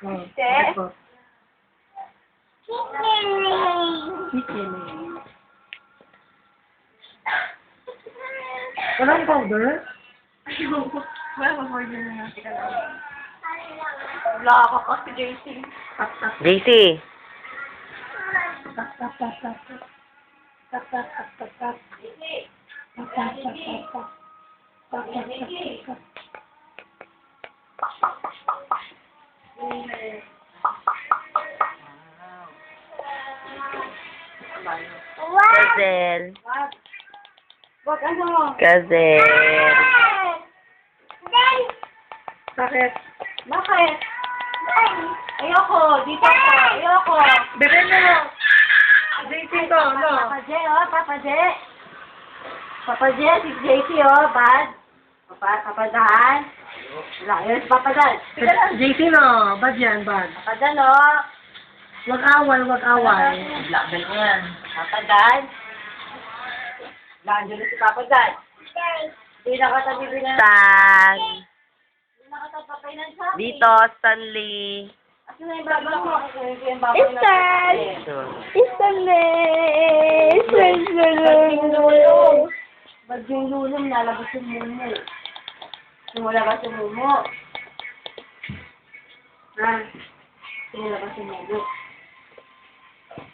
Oh, Te? ito. Chicken. Walang powder? Wala pa for din na natin. Wala ako kasi JC. Tap, tap, JC. tap, tap, tap, tap, tap. Tap, tap, tap, tap, tap. Tap, tap, tap, tap, tap. Tap, tap, tap, tap, tap. Gazelle. Wag ano? Gazelle. Bakit? Bakit? Ayoko. Dito ako. Ayoko. Bigyan mo. JC ko, no? Papa J, oh. Papa J. Papa J, si JC, oh. Bad. Papa Dan. Wala, yun si Papa Dan. JC, no? Bad yan, bad. Papa Dan, oh. Wag awal, wag awal. Blackbelt yan. Papa Dan. Nandiyo na si Papa Dan. Hindi nakatabi na. Stan. Hindi nakatabi na sa akin. Dito, Stanley. Asan na yung babang mo? Asan na yung babang na? Ito. Ba't yung lulong nalabas yung mumo? Lumulabas yung mumo. Ha? Lumulabas yung mumo.